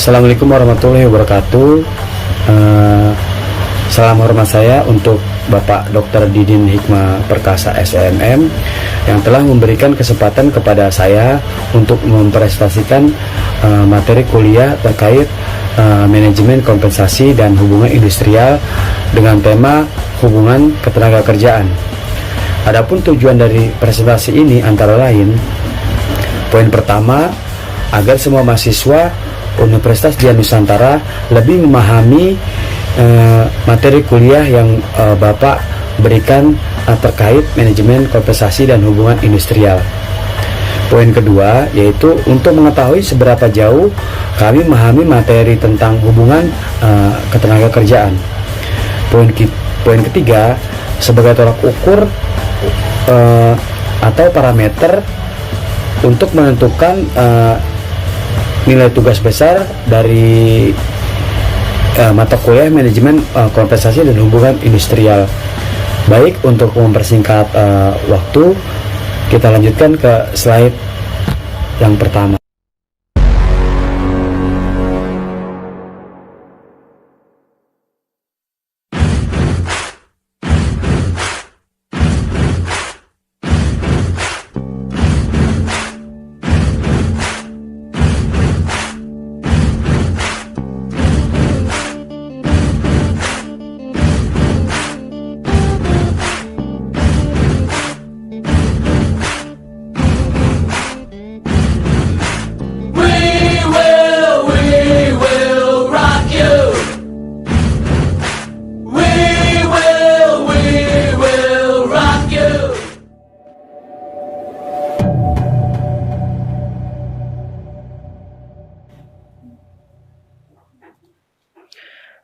Assalamualaikum warahmatullahi wabarakatuh. Salam hormat saya untuk Bapak Dr. Didin Hikmah Perkasa SMM yang telah memberikan kesempatan kepada saya untuk mempresentasikan materi kuliah terkait manajemen kompensasi dan hubungan industrial dengan tema hubungan ketenagakerjaan. Adapun tujuan dari presentasi ini antara lain, poin pertama, agar semua mahasiswa Universitas Dian Nusantara lebih memahami materi kuliah yang Bapak berikan terkait manajemen kompensasi dan hubungan industrial. Poin kedua yaitu untuk mengetahui seberapa jauh kami memahami materi tentang hubungan ketenagakerjaan. Poin ketiga, sebagai tolak ukur atau parameter untuk menentukan nilai tugas besar dari mata kuliah manajemen kompensasi dan hubungan industrial. Baik, untuk mempersingkat waktu, kita lanjutkan ke slide yang pertama.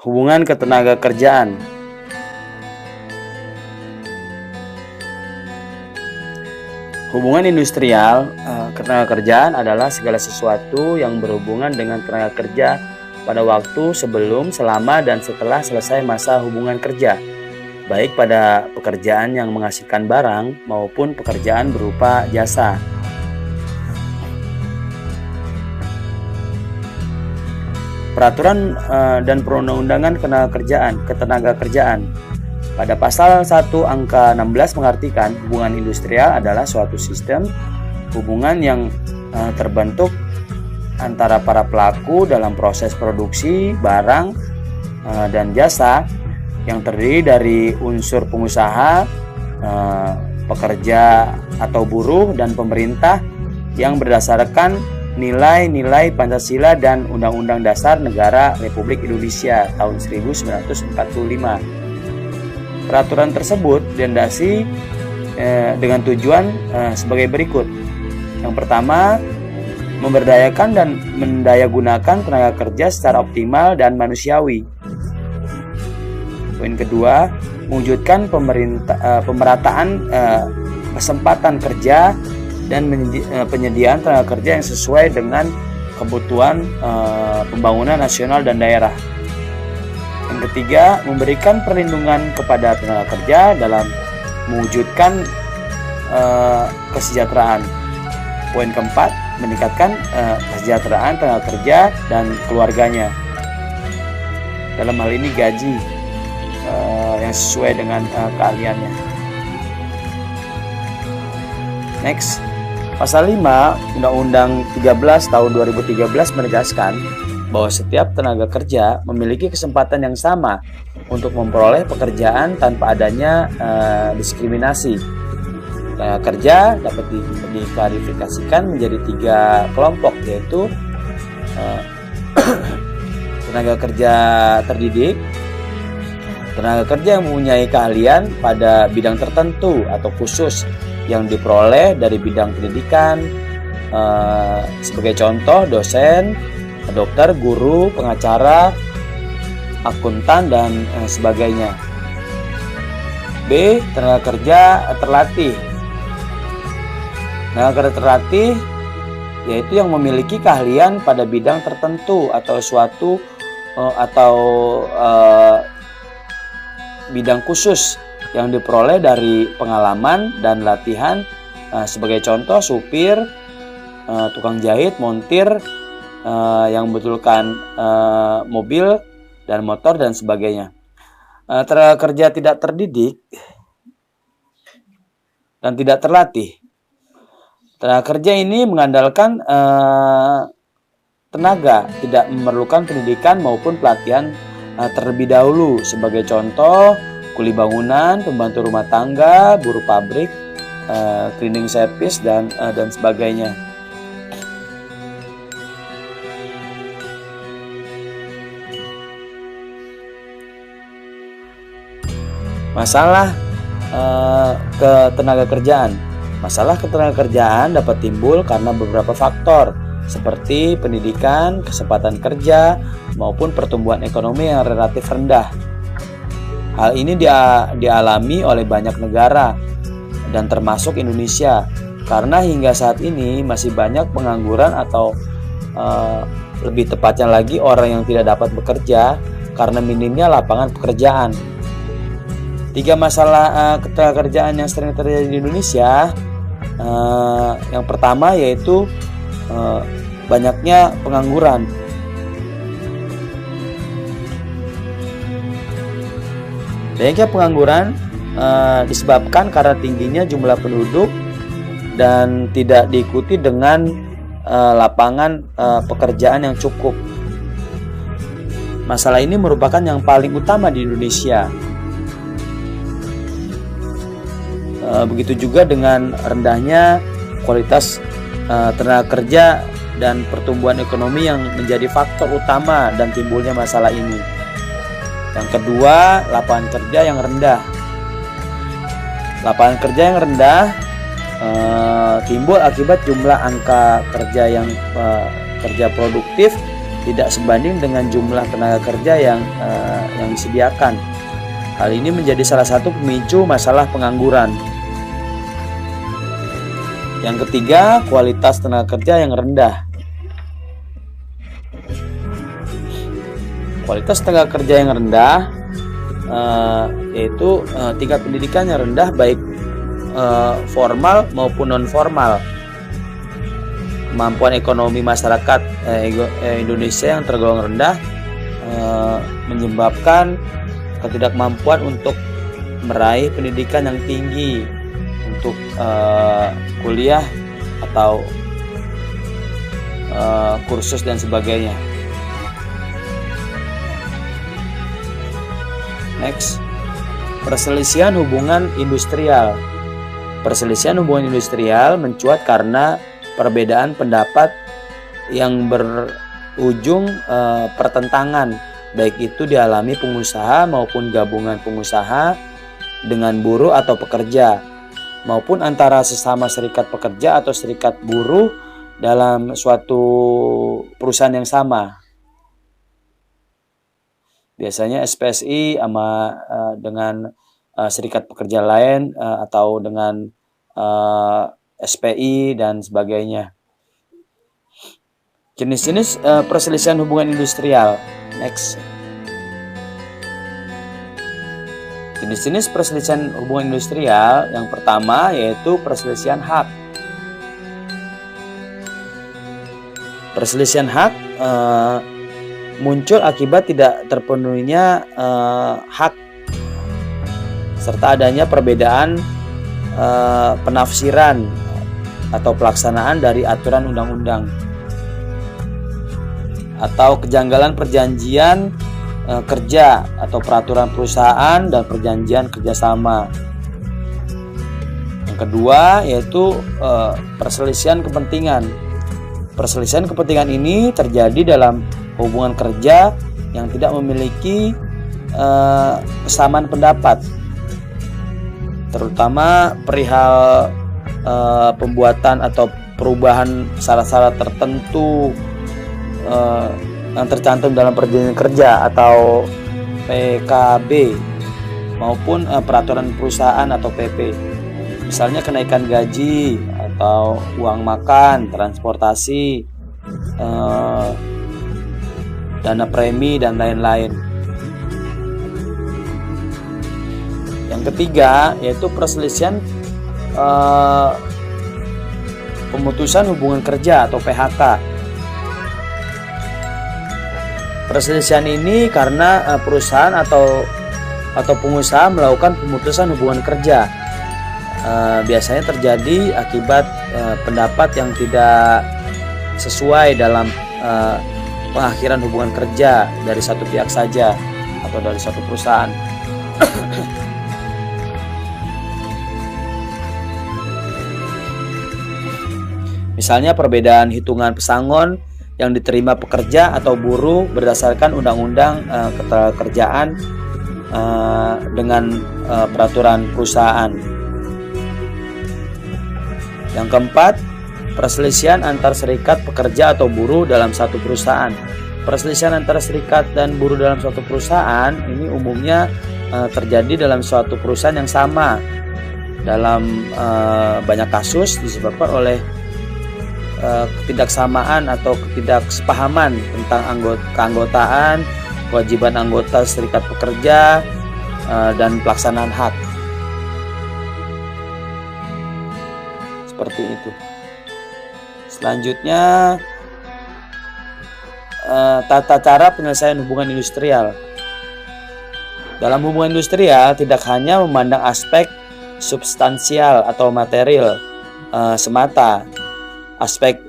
Hubungan ketenagakerjaan. Hubungan industrial ketenagakerjaan adalah segala sesuatu yang berhubungan dengan tenaga kerja pada waktu sebelum, selama, dan setelah selesai masa hubungan kerja, baik pada pekerjaan yang menghasilkan barang maupun pekerjaan berupa jasa. Peraturan dan perundang-undangan ketenagakerjaan. Pada pasal 1 angka 16 mengartikan hubungan industrial adalah suatu sistem hubungan yang terbentuk antara para pelaku dalam proses produksi barang dan jasa yang terdiri dari unsur pengusaha, pekerja atau buruh, dan pemerintah yang berdasarkan nilai-nilai Pancasila dan Undang-Undang Dasar Negara Republik Indonesia tahun 1945. Peraturan tersebut dilandasi dengan tujuan sebagai berikut. Yang pertama, memberdayakan dan mendayagunakan tenaga kerja secara optimal dan manusiawi. Poin kedua, mewujudkan pemerataan kesempatan kerja dan penyediaan tenaga kerja yang sesuai dengan kebutuhan pembangunan nasional dan daerah. Yang ketiga, memberikan perlindungan kepada tenaga kerja dalam mewujudkan kesejahteraan. Poin keempat, meningkatkan kesejahteraan tenaga kerja dan keluarganya. Dalam hal ini gaji yang sesuai dengan keahliannya. Next. Pasal 5 Undang-Undang 13 tahun 2013 menegaskan bahwa setiap tenaga kerja memiliki kesempatan yang sama untuk memperoleh pekerjaan tanpa adanya diskriminasi. Tenaga kerja dapat diklarifikasikan menjadi 3 kelompok, yaitu tenaga kerja terdidik, tenaga kerja yang mempunyai keahlian pada bidang tertentu atau khusus yang diperoleh dari bidang pendidikan, sebagai contoh dosen, dokter, guru, pengacara, akuntan, dan sebagainya. B. Tenaga kerja terlatih. Tenaga kerja terlatih yaitu yang memiliki keahlian pada bidang tertentu atau bidang khusus yang diperoleh dari pengalaman dan latihan, sebagai contoh supir, tukang jahit, montir, yang membetulkan mobil dan motor dan sebagainya. Tenaga kerja tidak terdidik dan tidak terlatih. Tenaga kerja ini mengandalkan tenaga, tidak memerlukan pendidikan maupun pelatihan terlebih dahulu. Sebagai contoh, kuli bangunan, pembantu rumah tangga, buruh pabrik, cleaning service dan sebagainya. Masalah ketenagakerjaan. Masalah ketenagakerjaan dapat timbul karena beberapa faktor seperti pendidikan, kesempatan kerja, maupun pertumbuhan ekonomi yang relatif rendah. Hal ini dialami oleh banyak negara dan termasuk Indonesia, karena hingga saat ini masih banyak pengangguran atau lebih tepatnya lagi orang yang tidak dapat bekerja karena minimnya lapangan pekerjaan. 3 masalah ketenagakerjaan yang sering terjadi di Indonesia. Yang pertama yaitu banyaknya pengangguran. Banyaknya pengangguran disebabkan karena tingginya jumlah penduduk dan tidak diikuti dengan lapangan pekerjaan yang cukup. Masalah ini merupakan yang paling utama di Indonesia. Begitu juga dengan rendahnya kualitas tenaga kerja dan pertumbuhan ekonomi yang menjadi faktor utama dan timbulnya masalah ini. Yang kedua, lapangan kerja yang rendah. Lapangan kerja yang rendah timbul akibat jumlah angka kerja yang kerja produktif tidak sebanding dengan jumlah tenaga kerja yang disediakan. Hal ini menjadi salah satu pemicu masalah pengangguran. Yang ketiga, kualitas tenaga kerja yang rendah. Kualitas tenaga kerja yang rendah yaitu tingkat pendidikan yang rendah baik formal maupun non formal. Kemampuan ekonomi masyarakat Indonesia yang tergolong rendah menyebabkan ketidakmampuan untuk meraih pendidikan yang tinggi, untuk kuliah atau kursus dan sebagainya. Next, perselisihan hubungan industrial. Perselisihan hubungan industrial mencuat karena perbedaan pendapat yang berujung pertentangan, baik itu dialami pengusaha maupun gabungan pengusaha dengan buruh atau pekerja, maupun antara sesama serikat pekerja atau serikat buruh dalam suatu perusahaan yang sama. Biasanya SPSI sama dengan serikat pekerja lain atau dengan SPI dan sebagainya. Jenis-jenis perselisihan hubungan industrial. Next. Jenis-jenis perselisihan hubungan industrial yang pertama yaitu perselisihan hak. Perselisihan hak muncul akibat tidak terpenuhinya hak serta adanya perbedaan penafsiran atau pelaksanaan dari aturan undang-undang atau kejanggalan perjanjian kerja atau peraturan perusahaan dan perjanjian kerjasama. Yang kedua yaitu perselisihan kepentingan. Perselisihan kepentingan ini terjadi dalam hubungan kerja yang tidak memiliki kesamaan pendapat, terutama perihal pembuatan atau perubahan syarat-syarat tertentu yang tercantum dalam perjanjian kerja atau PKB maupun peraturan perusahaan atau PP. Misalnya kenaikan gaji atau uang makan, transportasi, dana premi dan lain-lain. Yang ketiga yaitu perselisihan pemutusan hubungan kerja atau PHK. Perselisihan ini karena perusahaan atau pengusaha melakukan pemutusan hubungan kerja. Biasanya terjadi akibat pendapat yang tidak sesuai dalam pengakhiran hubungan kerja dari satu pihak saja atau dari satu perusahaan. Misalnya perbedaan hitungan pesangon yang diterima pekerja atau buruh berdasarkan undang-undang ketenagakerjaan dengan peraturan perusahaan. Yang keempat, perselisihan antar serikat pekerja atau buruh dalam satu perusahaan. Perselisihan antara serikat dan buruh dalam suatu perusahaan ini umumnya terjadi dalam suatu perusahaan yang sama. Dalam banyak kasus disebabkan oleh ketidaksamaan atau ketidaksepahaman tentang keanggotaan, kewajiban anggota serikat pekerja, dan pelaksanaan hak. Seperti itu. Selanjutnya, tata cara penyelesaian hubungan industrial. Dalam hubungan industrial tidak hanya memandang aspek substansial atau material semata, aspek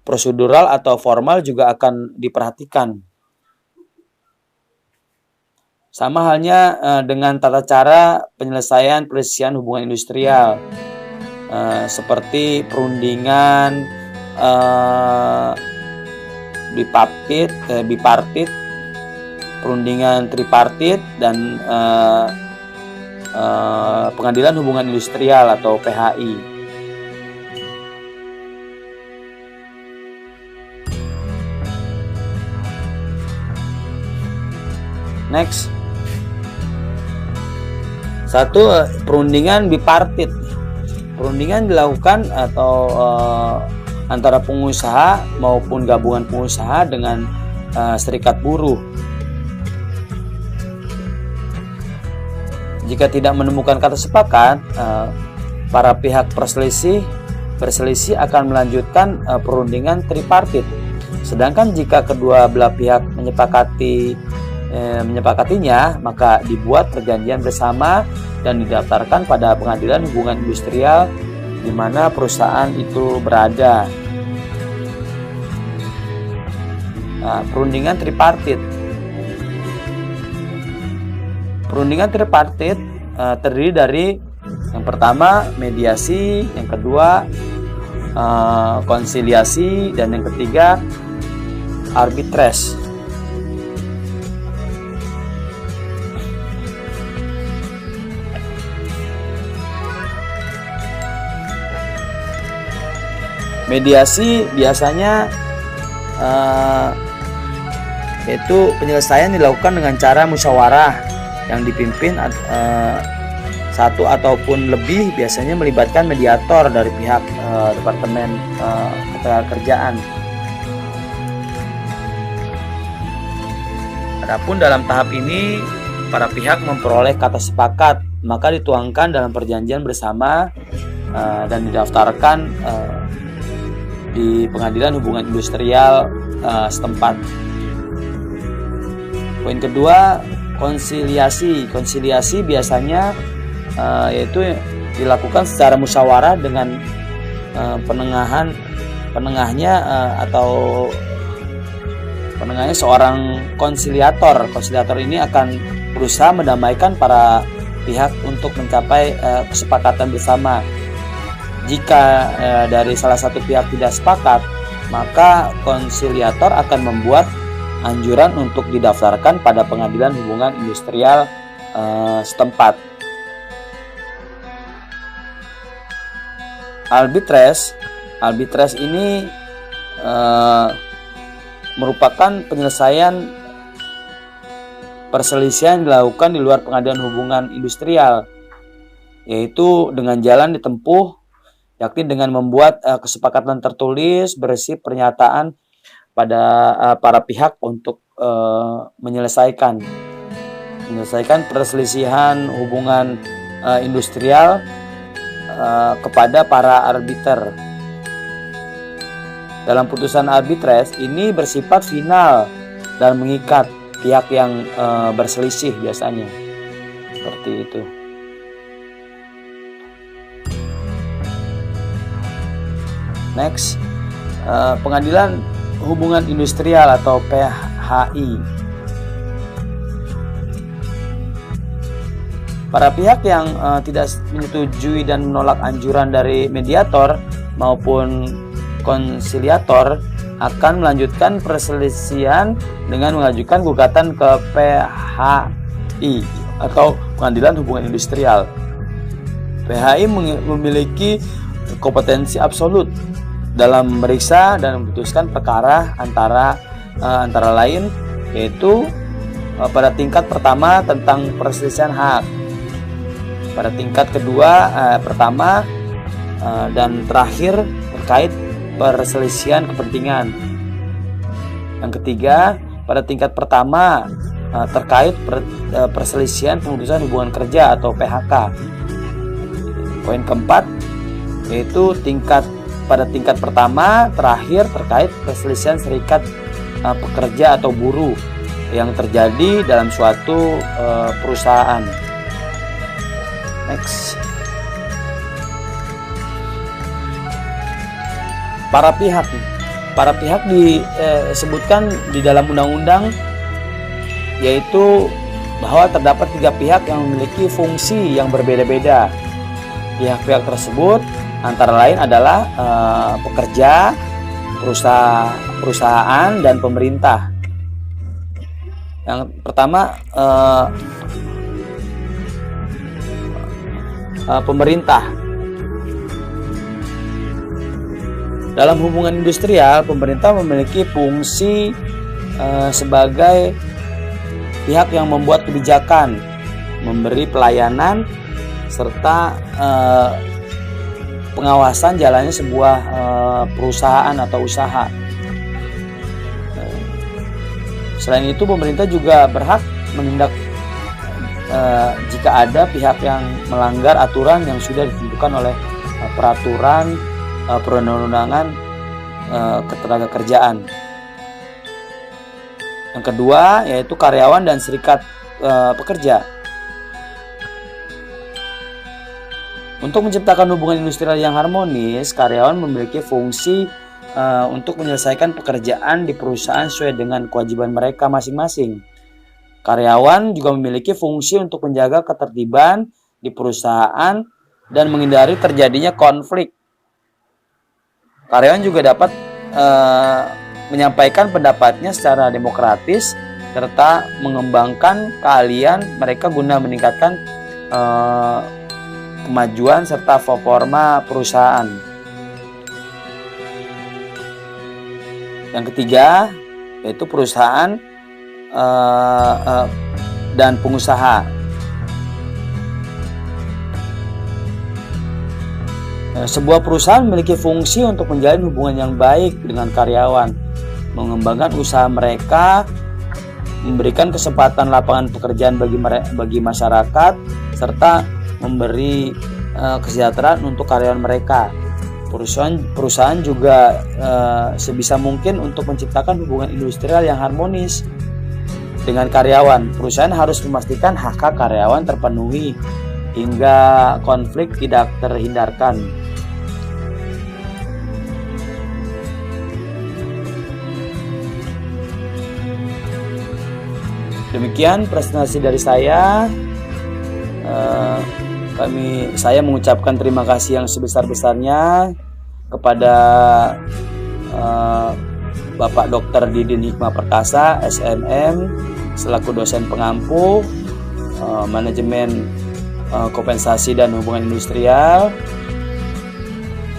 prosedural atau formal juga akan diperhatikan. Sama halnya dengan tata cara penyelesaian perselisihan hubungan industrial, seperti perundingan bipartit, perundingan tripartit, dan pengadilan hubungan industrial atau PHI. Next. Satu, perundingan bipartit. Perundingan dilakukan atau antara pengusaha maupun gabungan pengusaha dengan serikat buruh. Jika tidak menemukan kata sepakat, para pihak berselisih akan melanjutkan perundingan tripartit. Sedangkan jika kedua belah pihak menyepakatinya, maka dibuat perjanjian bersama dan didaftarkan pada pengadilan hubungan industrial di mana perusahaan itu berada. Perundingan tripartit. Perundingan tripartit terdiri dari yang pertama mediasi, yang kedua konsiliasi, dan yang ketiga arbitrase. Mediasi biasanya yaitu penyelesaian dilakukan dengan cara musyawarah yang dipimpin satu ataupun lebih, biasanya melibatkan mediator dari pihak Departemen Ketenagakerjaan. Adapun dalam tahap ini para pihak memperoleh kata sepakat, maka dituangkan dalam perjanjian bersama dan didaftarkan di pengadilan hubungan industrial setempat. Poin kedua, konsiliasi. Konsiliasi biasanya yaitu dilakukan secara musyawarah dengan penengahnya seorang konsiliator. Konsiliator ini akan berusaha mendamaikan para pihak untuk mencapai kesepakatan bersama. Jika dari salah satu pihak tidak sepakat, maka konsiliator akan membuat anjuran untuk didaftarkan pada pengadilan hubungan industrial setempat. Arbitrase ini merupakan penyelesaian perselisihan dilakukan di luar pengadilan hubungan industrial, yaitu dengan jalan ditempuh yakni dengan membuat kesepakatan tertulis berisi pernyataan pada para pihak untuk menyelesaikan perselisihan hubungan industrial kepada para arbiter. dalam putusan arbitrase ini bersifat final dan mengikat pihak yang berselisih biasanya. Seperti itu. Next, pengadilan hubungan industrial atau PHI. Para pihak yang tidak menyetujui dan menolak anjuran dari mediator maupun konsiliator akan melanjutkan perselisihan dengan mengajukan gugatan ke PHI atau Pengadilan Hubungan Industrial. PHI memiliki kompetensi absolut dalam memeriksa dan memutuskan perkara antara lain, yaitu pada tingkat pertama tentang perselisihan hak, pada tingkat kedua pertama dan terakhir terkait perselisihan kepentingan. Yang ketiga, pada tingkat pertama terkait perselisihan pemutusan hubungan kerja atau PHK. Poin keempat yaitu pada tingkat pertama terakhir terkait perselisihan serikat pekerja atau buruh yang terjadi dalam suatu perusahaan. Next. Para pihak disebutkan di dalam undang-undang, yaitu bahwa terdapat 3 pihak yang memiliki fungsi yang berbeda-beda. Pihak-pihak tersebut antara lain adalah pekerja, perusahaan, dan pemerintah. Yang pertama, pemerintah. Dalam hubungan industrial, pemerintah memiliki fungsi sebagai pihak yang membuat kebijakan, memberi pelayanan, serta pengawasan jalannya sebuah perusahaan atau usaha. Selain itu, pemerintah juga berhak menindak jika ada pihak yang melanggar aturan yang sudah ditentukan oleh peraturan perundang-undangan ketenagakerjaan. Yang kedua yaitu karyawan dan serikat pekerja. Untuk menciptakan hubungan industrial yang harmonis, karyawan memiliki fungsi untuk menyelesaikan pekerjaan di perusahaan sesuai dengan kewajiban mereka masing-masing. Karyawan juga memiliki fungsi untuk menjaga ketertiban di perusahaan dan menghindari terjadinya konflik. Karyawan juga dapat menyampaikan pendapatnya secara demokratis serta mengembangkan keahlian mereka guna meningkatkan kemajuan serta performa perusahaan. Yang ketiga yaitu perusahaan dan pengusaha. Sebuah perusahaan memiliki fungsi untuk menjalin hubungan yang baik dengan karyawan, mengembangkan usaha mereka, memberikan kesempatan lapangan pekerjaan bagi masyarakat, serta memberi kesejahteraan untuk karyawan mereka. Perusahaan juga sebisa mungkin untuk menciptakan hubungan industrial yang harmonis dengan karyawan. Perusahaan harus memastikan hak-hak karyawan terpenuhi hingga konflik tidak terhindarkan. Demikian presentasi dari saya. Saya mengucapkan terima kasih yang sebesar-besarnya kepada Bapak Dr. Didin Hikmah Perkasa, SNM, selaku dosen pengampu manajemen kompensasi dan hubungan industrial.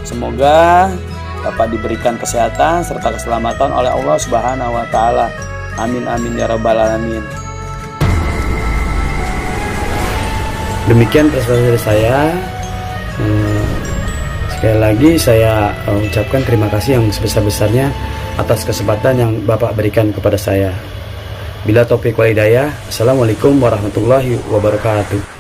Semoga Bapak diberikan kesehatan serta keselamatan oleh Allah Subhanahu wa taala. Amin amin ya rabbal alamin. Demikian presentasi dari saya. Sekali lagi saya ucapkan terima kasih yang sebesar-besarnya atas kesempatan yang Bapak berikan kepada saya. Bila taufik wal hidayah. Assalamualaikum warahmatullahi wabarakatuh.